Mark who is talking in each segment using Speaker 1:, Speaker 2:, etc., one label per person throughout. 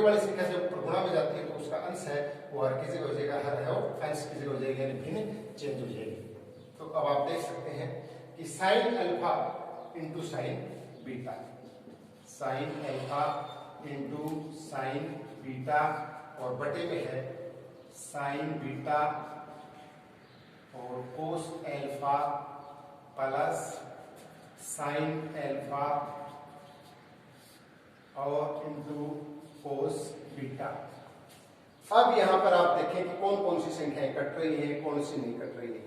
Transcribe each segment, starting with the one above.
Speaker 1: वाली संख्या जब ऊपर गुणा में जाती है तो उसका अंश है वो हर की जगह हो जाएगा, हर है वो अंश की जगह हो जाएगी, यानी भिन्न चेंज हो जाएगी। तो अब आप देख सकते हैं कि sine alpha into sine beta, sine alpha into sine beta और बटे में है साइन बीटा और cos alpha plus sine alpha और इंटू कोस बीटा। अब यहां पर आप देखें कि कौन कौन सी संख्याएं कट रही है, कौन सी नहीं कट रही है।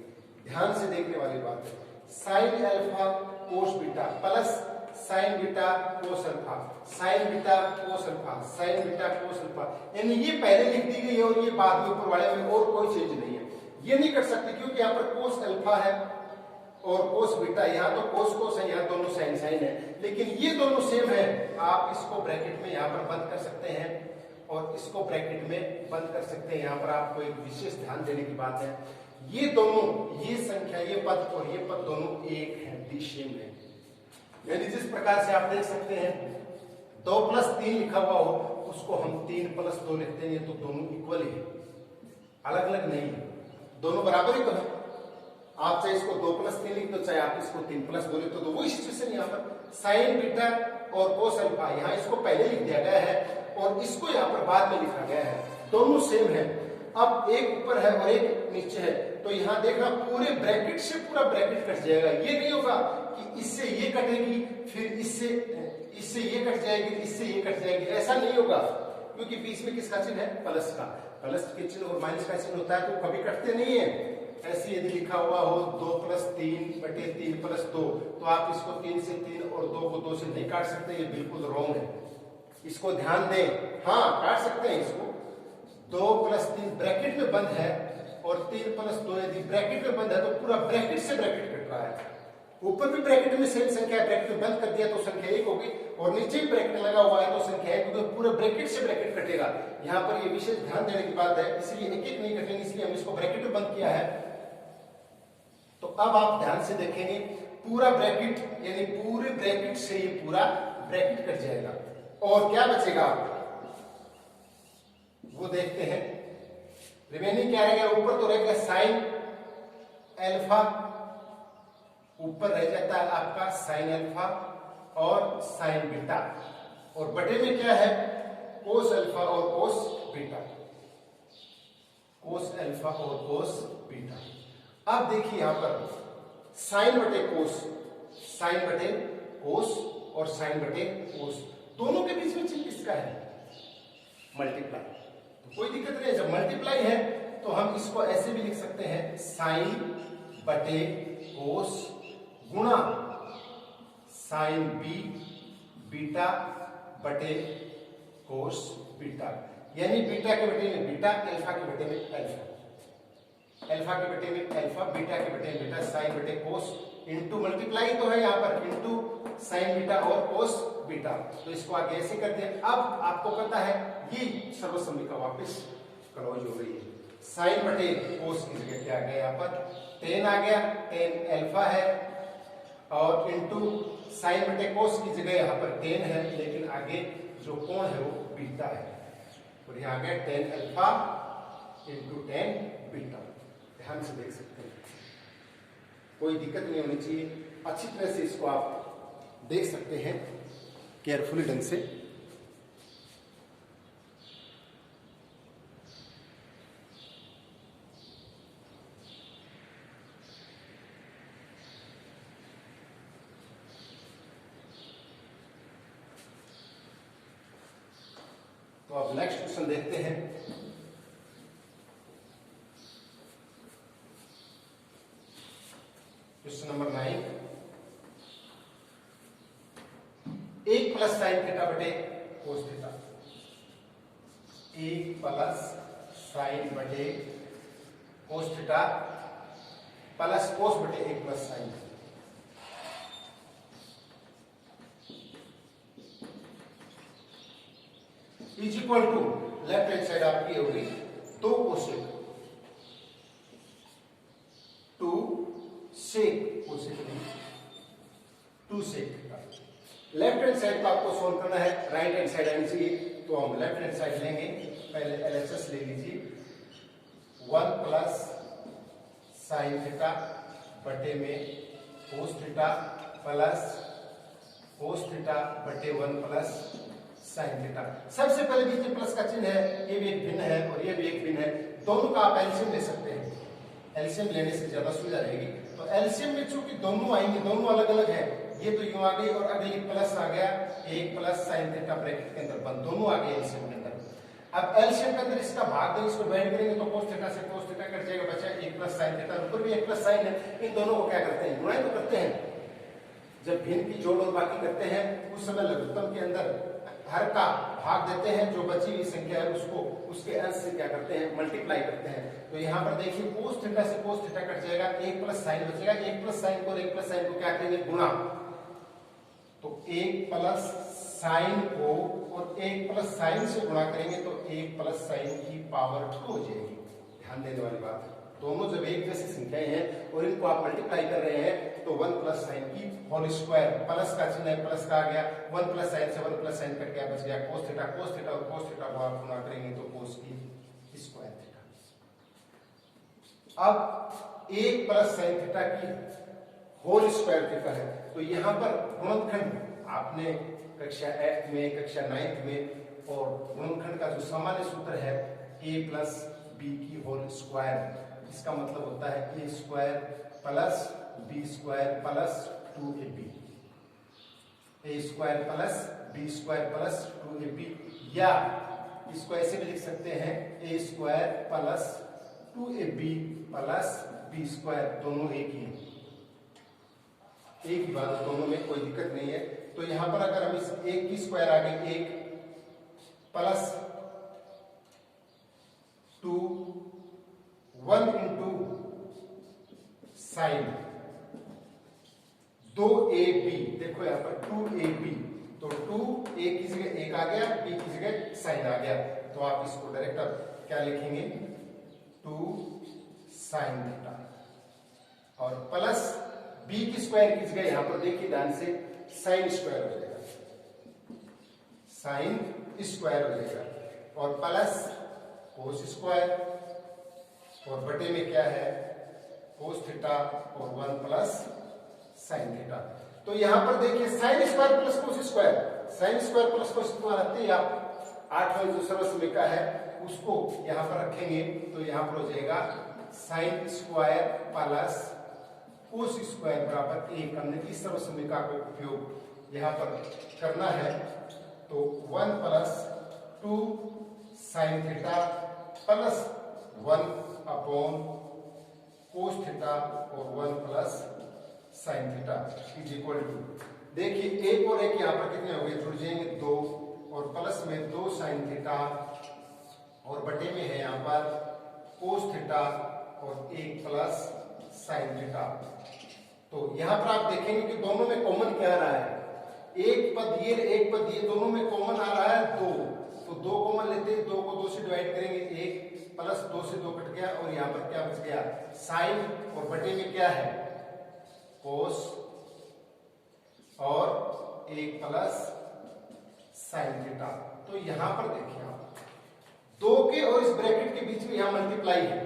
Speaker 1: ध्यान से देखने वाली बात है, sine alpha cos beta plus sign beta cos alpha, sign beta cos alpha, sign beta cos alpha, यानी ये पहले लिख दी गई है और ये बाद में ऊपर वाले में, और कोई चेंज नहीं है। ये नहीं कर सकते क्योंकि यहाँ पर कोस अल्फा है और कोस बीटा, यहाँ तो कोस कोस है, यहाँ दोनों साइन साइन है, लेकिन ये दोनों सेम है। आप इसको ब्रैकेट में यहाँ पर बंद कर सकते हैं और इसको ब्रैकेट में बंद कर सकते हैं। यहाँ पर आपको एक विशेष ध्यान देने की बात है, ये दोनों, ये संख्या, ये पद और ये पद दोनों एक है, दी सेम है। यानी जिस प्रकार से आप देख सकते हैं 2 + 3 लिखा हुआ हो उसको हम 3 + 2 लिखते हैं, तो दोनों इक्वल है, अलग अलग नहीं है, दोनों बराबर ही तो है। आप चाहे इसको 2 + 3 लिख दो, चाहे आप इसको 3 + 2 लिख दो, तो वही सिचुएशन यहाँ पर साइन बीटा और कोस अल्फा, यहाँ इसको पहले लिख दिया गया है और इसको यहाँ पर बाद में लिखा गया है, दोनों सेम है। अब एक ऊपर है और एक नीचे है, तो यहाँ देखना पूरे ब्रैकेट से पूरा ब्रैकेट कट जाएगा। ये नहीं होगा कि इससे ये कटेगी फिर इससे ये कट जाएगी, इससे ये कट जाएगी, ऐसा नहीं होगा, क्योंकि बीच में किसका चिन्ह है, प्लस का। प्लस के चिन्ह और माइनस का चिन्ह होता है तो कभी कटते नहीं है। ऐसे यदि लिखा हुआ हो 2 + 3 बटे 3 + 2, तो आप इसको 3 से 3 और 2 को 2 से नहीं काट सकते, ये बिल्कुल रॉन्ग है, इसको ध्यान दें। हाँ काट सकते हैं इसको, 2 + 3 ब्रैकेट में बंद है और 3 + 2 यदि ब्रैकेट में बंद है तो पूरा ब्रैकेट से ब्रैकेट कट रहा है। ऊपर भी ब्रैकेट में सेम संख्या है, ब्रैकेट में बंद कर दिया तो संख्या 1 होगी, और नीचे भी ब्रैकेट लगा हुआ है तो संख्या 1 होगी, पूरा ब्रैकेट से ब्रैकेट कटेगा। यहाँ पर ये विशेष ध्यान देने की बात है, इसलिए एक एक नहीं कटेंगे, इसलिए हम इसको ब्रैकेट में बंद किया है। तो अब आप ध्यान से देखेंगे पूरा ब्रैकेट, यानी पूरे ब्रैकेट से ये पूरा ब्रैकेट कट जाएगा और क्या बचेगा वो देखते हैं। रिमेनिंग क्या रहेगा, ऊपर तो रहेगा साइन अल्फा, ऊपर रह जाता है आपका साइन अल्फा और साइन बीटा, और बटे में क्या है, कोस अल्फा और कोस बीटा, कोस अल्फा और कोस बीटा। अब देखिए यहां पर साइन बटे कोस, साइन बटे कोस और साइन बटे कोस, दोनों के बीच में चिन्ह किसका है, मल्टीप्लाई, तो कोई दिक्कत नहीं है। जब मल्टीप्लाई है तो हम इसको ऐसे भी लिख सकते हैं, साइन बटे कोस गुणा साइन बीटा बटे कोस बीटा, यानी बीटा के बटे में बीटा, अल्फा के बटे में अल्फा, अल्फा के बटे में अल्फा, बीटा के बटे में बीटा, साइन बटे कोस इंटू मल्टीप्लाई तो है यहाँ पर, इंटू साइन बीटा और कोस बीटा, तो इसको आगे ऐसे कर दिया। अब आपको पता है ये सर्वसम्मति का वापस क्लोज हो गई है, साइन बटे कोस की जगह क्या आ गया, यहाँ पर tan आ गया, tan अल्फा है, और इंटू साइन बटे कोस की जगह यहाँ पर tan है, लेकिन आगे जो कोण है वो बीटा है, और यहाँ आ गया tan alpha into tan beta. ध्यान से देख सकते हैं, कोई दिक्कत नहीं होनी चाहिए, अच्छी तरह से इसको आप देख सकते हैं केयरफुली ढंग से। तो अब नेक्स्ट क्वेश्चन देखते हैं। क्वेश्चन नंबर 9, 1 + sin थीटा बटे कोस थीटा, 1 + sin बटे कोस थीटा प्लस कोस बटे 1 + sin, is equal to, left hand side आपकी होगी 2 कोसेक, 2 सेक, कोसेक नहीं 2 सेक। लेफ्ट हैंड साइड को आपको सोल्व करना है, राइट हैंड साइड आनी चाहिए, तो हम लेफ्ट हैंड साइड लेंगे, पहले LHS ले लीजिए, 1 प्लस साइन थीटा बटे में cos theta plus cos theta बटे 1 प्लस साइन थीटा। सबसे पहले बीच में प्लस का चिन्ह है, ये भी एक भिन्न है और ये भी एक भिन्न है, दोनों का आप एलसीएम ले सकते हैं। एलसीएम लेने से ज्यादा सुविधा रहेगी। तो एलसीएम में चूंकि दोनों आएंगे, दोनों अलग अलग है, ये तो यूं आ गई और अगली प्लस आ गया, 1 प्लस साइन थीटा ब्रैकेट के अंदर बंद, दोनों आ गए एलसीएम के अंदर। अब एलसीएम के अंदर इसका भाग देंगे, इसको डिवाइड करेंगे तो कोस थीटा से कोस थीटा कट जाएगा, बचा 1 प्लस साइन थीटा, ऊपर भी 1 प्लस साइन है। इन दोनों को क्या करते हैं, गुणा तो करते हैं। जब भिन्न की जोड़ और बाकी करते हैं उस समय लघुत्तम के अंदर हर का भाग देते हैं, जो बची हुई संख्या है उसको उसके अंश से क्या करते हैं, मल्टीप्लाई करते हैं। तो यहाँ पर देखिए कोस थीटा से कोस थीटा कट जाएगा, 1 प्लस साइन बचेगा, 1 प्लस साइन को 1 प्लस साइन को क्या करेंगे, गुणा। तो 1 प्लस साइन को और 1 प्लस साइन से गुणा करेंगे तो 1 प्लस साइन की पावर 2 हो जाएगी। ध्यान देने वाली बात है, दोनों जब एक जैसी संख्याएं हैं और इनको आप मल्टीप्लाई कर रहे हैं तो 1 प्लस साइन की होल स्क्वायर, प्लस का चिन्ह है, प्लस का आ गया, 1 प्लस साइन से 1 प्लस साइन कट गया, बच गया कोस थीटा और कोस थीटा को आप गुणा करेंगे तो कोस की स्क्वायर थीटा। अब 1 प्लस साइन थीटा की होल स्क्वायर थीटा है, तो यहाँ पर गुणनखंड आपने कक्षा 8 में, कक्षा 9 में, और गुणनखंड का जो सामान्य सूत्र है a प्लस बी की होल स्क्वायर, इसका मतलब होता है a square plus b square plus 2ab, a square plus b square plus 2ab, या इसको ऐसे भी लिख सकते हैं a square plus 2ab plus b square, दोनों एक ही है, एक ही बात, दोनों में कोई दिक्कत नहीं है। तो यहां पर अगर हम इस एक की स्क्वायर आ गई 1 प्लस 2 1 इंटू साइन 2ab, देखो यहां पर 2ab, तो 2 a की जगह 1 आ गया, b की जगह साइन आ गया, तो आप इसको डायरेक्ट अब क्या लिखेंगे, 2 साइन थीटा, और प्लस b की स्क्वायर की जगह यहां पर देखिए ध्यान से साइन स्क्वायर हो जाएगा, साइन स्क्वायर हो जाएगा, और प्लस कोस स्क्वायर, और बटे में क्या है, कोस थीटा, और 1 प्लस साइन थीटा। तो यहां पर देखिए sine square plus cos square, sine square plus cos square आते ही आप 8वां जो सर्वसमीका है उसको यहां पर रखेंगे, तो यहां पर हो जाएगा sine square plus cos square बराबर 1। हमने इस सर्वसमीका का उपयोग यहां पर करना है, तो 1 plus 2 sine theta plus 1 upon cos theta और 1 plus sine theta is equal to, देखिए 1 और 1 यहां पर कितने हो गए, जुड़ जाएंगे 2, और प्लस में 2 साइन थीटा, और बटे में है यहां पर कोस थीटा और 1 प्लस साइन थीटा। तो यहां पर आप देखेंगे कि दोनों में कॉमन क्या आ रहा है, एक पद ये एक पद ये, दोनों में कॉमन आ रहा है 2, तो 2 कॉमन लेते हैं, 2 को 2 से डिवाइड करेंगे, 1 प्लस 2 से 2 कट गया, और यहां पर क्या बच गया, साइन, और बटे में क्या है, कोस, और 1 प्लस साइन थीटा। तो यहां पर देखिए आप 2 के और इस ब्रैकेट के बीच में यहां मल्टीप्लाई है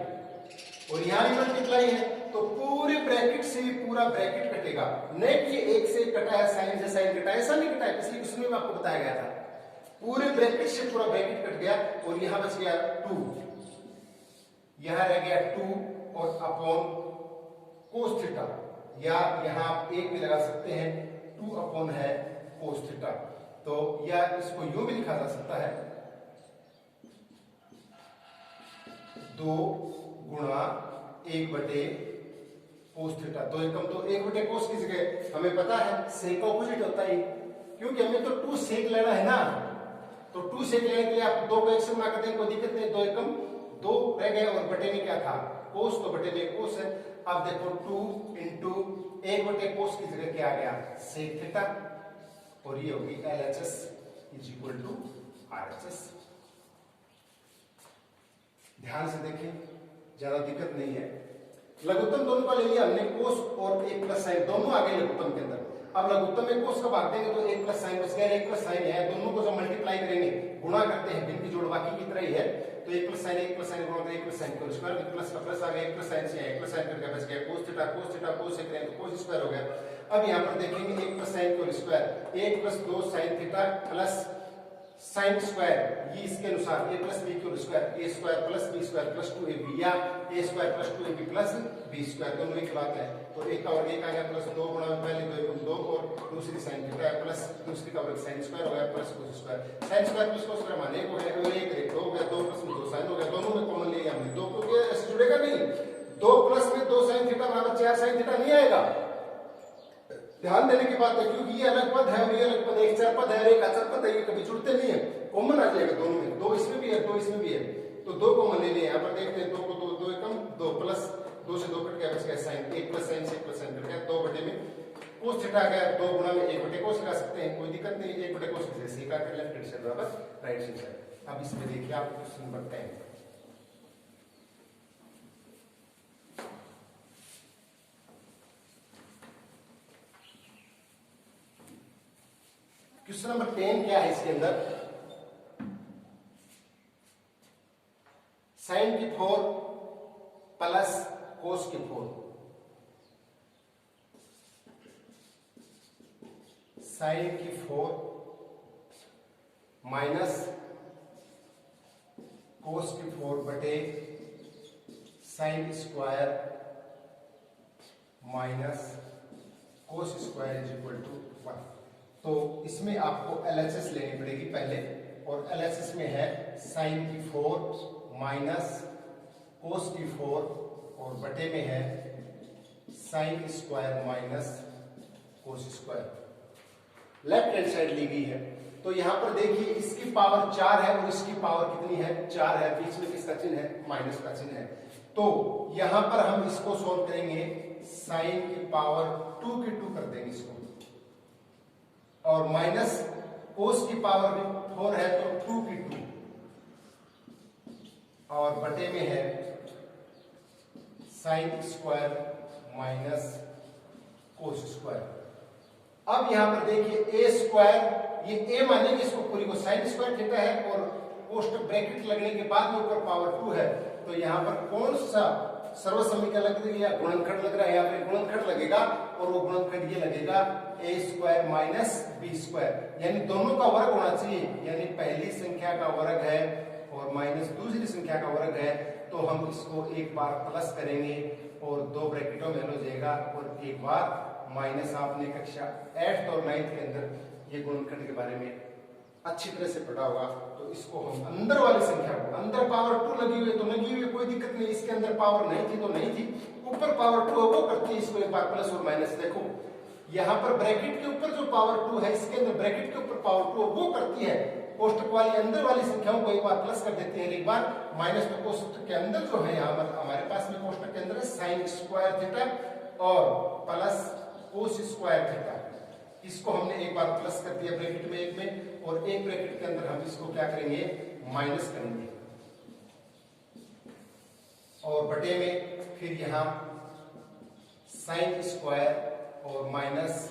Speaker 1: और यहां भी मल्टीप्लाई है, तो पूरे ब्रैकेट से पूरा ब्रैकेट कटेगा, नहीं कि 1 से कटा है, साइन से साइन कटा है, ऐसा नहीं कटा है, पिछली क्वेश्चन में आपको बताया गया था, पूरे ब्रैकेट से पूरा ब्रैकेट कट गया, और यहां बच गया 2, यहां रह गया 2 और अपॉन कोस थीटा, या यहां आप 1 भी लगा सकते हैं, 2 अपॉन है कोस थीटा। तो या इसको यूं भी लिखा जा सकता है, 2 गुणा 1 बटे कोस थीटा, 2 एकम तो 1 बटे कोस की जगह हमें पता है सेक का ऑपोजिट होता है, क्योंकि हमें तो 2 सेक लेना है ना, तो 2 सेक लेने के लिए आप 2 को 1 से गुणा कर देंगे, कोई दिक्कत नहीं, 2 एकम 2 रह गए, और बटे में क्या था, कोस, तो बटे में कोस है। अब देखो 2 इंटू 1 बटे कोस की जगह क्या आ गया, सेक थीटा, और ये होगी LHS is equal to RHS। ध्यान से देखिए, ज्यादा दिक्कत नहीं है, लघुत्तम दोनों का ले लिया हमने, कोस और 1 प्लस साइन, दोनों आ गए लघुत्तम के अंदर। अब लघुत्तम में कोस का भाग देंगे तो 1 प्लस साइन बच गया, 1 प्लस साइन है, दोनों को जब मल्टीप्लाई करेंगे गुणा करते हैं, भिन्न की जोड़ बाकी की तरह ही है, तो 1 प्लस साइन गुणा करें 1 प्लस साइन का स्क्वायर, प्लस का प्लस आ गया, 1 प्लस साइन से 1 प्लस साइन करके बच गया cos थीटा cos से करें तो cos स्क्वायर हो गया। अब यहाँ पर देखेंगे 1 प्लस साइन का square 1 plus 2 sine theta plus sine square, ये इसके अनुसार a प्लस बी का square a square plus b square plus 2ab या a square plus 2ab plus b square, दोनों एक बात है। तो एक का वर्ग 1 आ गया प्लस 2 गुणा में पहले 2 गुण 2 और दूसरी साइन थीटा प्लस दूसरी का वर्ग साइन स्क्वायर हो गया plus cos square, sine square plus cos square माने 1 हो गया और 1 1 2 हो गया, 2 प्लस में 2 साइन हो गया, दोनों में कॉमन ले लिया हमने 2 क्योंकि ऐसे जुड़ेगा नहीं, 2 प्लस में 2 साइन थीटा बराबर 4 साइन थीटा नहीं आएगा। ध्यान देने की बात है क्योंकि ये अलग पद है और ये अलग पद है, एक चर पद है और एक अचर पद है, ये कभी जुड़ते नहीं है, कॉमन आ जाएगा दोनों में, 2 इसमें भी है 2 इसमें भी है, तो 2 कॉमन ले लिए। यहाँ पर देखते हैं 2 को 2 2 एकम 2 प्लस 2 से 2 कट गया बच गया साइन, 1 प्लस साइन से 1 प्लस साइन कट गया, 2 बटे में cos थीटा आ गया, 2 गुणा में 1 बटे cos लगा सकते हैं, कोई दिक्कत नहीं, 1 बटे cos से सीखा कर लेफ्ट हैंड साइड बराबर राइट हैंड साइड। अब इसमें देखिए आप क्वेश्चन नंबर 10, क्वेश्चन नंबर 10 क्या है इसके अंदर, साइन की 4 प्लस कोस की 4, साइन की 4 माइनस कोस की 4 बटे sine square minus cos square is equal to 1। तो इसमें आपको LHS लेनी पड़ेगी पहले, और LHS में है साइन की 4 माइनस कोस की 4 और बटे में है sine square minus cos square, left hand side ली गई है। तो यहां पर देखिए इसकी पावर 4 है और इसकी पावर कितनी है 4 है, बीच में किसका चिन्ह है माइनस का चिन्ह है। तो यहां पर हम इसको सोल्व करेंगे, साइन की पावर 2 की 2 कर देंगे इसको, और माइनस कोस की पावर भी 4 है तो 2 की 2 और बटे में है sine square minus cos square. अब यहां पर देखिए a स्क्वायर, ये a मानेंगे इसको पूरी को, साइन स्क्वायर थीटा है और पोस्ट ब्रैकेट लगने के बाद में ऊपर पावर 2 है, तो यहां पर कौन सा सर्वसमीकरण लग रही है या गुणनखंड लग रहा है, या फिर गुणनखंड लगेगा और वो गुणनखंड ये लगेगा a square minus b square, यानी दोनों का वर्ग होना चाहिए, यानी पहली संख्या का वर्ग है और माइनस दूसरी संख्या का वर्ग है, तो हम इसको एक बार प्लस करेंगे और 2 ब्रैकेटों में हो जाएगा और एक बार माइनस। आपने कक्षा 8th और 9th के अंदर ये गुणनखंड के बारे में अच्छी तरह से पढ़ा होगा। तो इसको हम अंदर वाली संख्या को, अंदर पावर 2 लगी हुई है तो लगी हुई है, कोई दिक्कत नहीं, इसके अंदर पावर नहीं थी तो नहीं थी, ऊपर पावर 2 वो करती है, इसको एक बार प्लस और माइनस। देखो यहाँ पर ब्रैकेट के ऊपर जो पावर 2 है, इसके अंदर ब्रैकेट के ऊपर पावर 2 वो करती है, कोष्टक वाली अंदर वाली संख्याओं को एक बार प्लस कर देते हैं, एक बार माइनस। तो कोष्टक के अंदर जो है यहाँ पर हमारे पास में कोष्टक के अंदर है साइन स्क्वायर थीटा और प्लस कोस स्क्वायर थीटा, इसको हमने एक बार प्लस कर दिया ब्रैकेट में एक में, और एक ब्रैकेट के अंदर हम इसको क्या करेंगे माइनस करेंगे, और बटे में फिर यहां साइन स्क्वायर और माइनस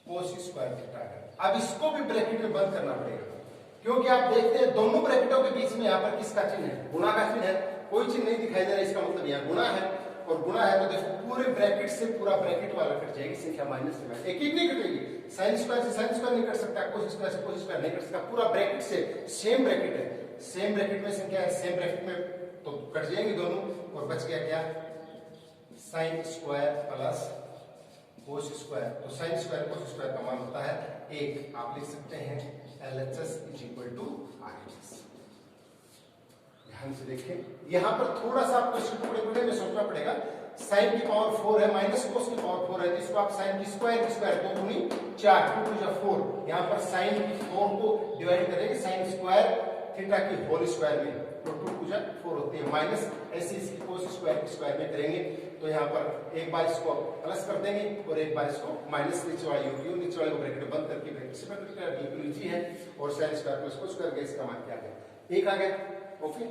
Speaker 1: कोस स्क्वायर थीटा है। अब इसको भी ब्रैकेट में बंद करना पड़ेगा, क्योंकि आप देखते हैं दोनों ब्रैकेटों के बीच में यहाँ पर किसका चिन्ह है, गुणा का चिन्ह है, कोई चिन्ह नहीं दिखाई दे रहा, इसका मतलब यहाँ गुणा है, और गुणा है तो देखो पूरे ब्रैकेट से पूरा ब्रैकेट वाला कट जाएगी संख्या माइनस से माइनस, एक नहीं कटेगी, साइन स्क्वायर से साइन स्क्वायर नहीं कट सकता, कोस स्क्वायर से कोस स्क्वायर नहीं कट सकता, पूरा ब्रैकेट से सेम ब्रैकेट है, सेम ब्रैकेट में संख्या है, सेम ब्रैकेट में तो कट जाएंगे दोनों, और बच गया क्या sine square plus cos square. तो साइन स्क्वायर कोस स्क्वायर का मान होता है 1, आप लिख सकते हैं LHS is equal to RHS। ध्यान से देखें यहाँ पर थोड़ा सा आपको इसके टुकड़े में सोचना पड़ेगा, साइन की पावर 4 है माइनस कोस की पावर 4 है, जिसको आप साइन की स्क्वायर 2 गुनी 4 2 टू 4, यहाँ पर साइन की 4 को डिवाइड करेंगे साइन स्क्वायर थीटा की होल स्क्वायर में, तो 2 टू 4 होती है माइनस, ऐसे इसकी कोस स्क्वायर में करेंगे, तो यहाँ पर एक बार इसको प्लस कर देंगे और एक बार इसको माइनस, नीचे वाली होगी, नीचे वाले को ब्रैकेट बंद करके ब्रैकेट से बिल्कुल नीचे है, और sine square plus cos square, इसका मान क्या है 1 आ गया। ओके।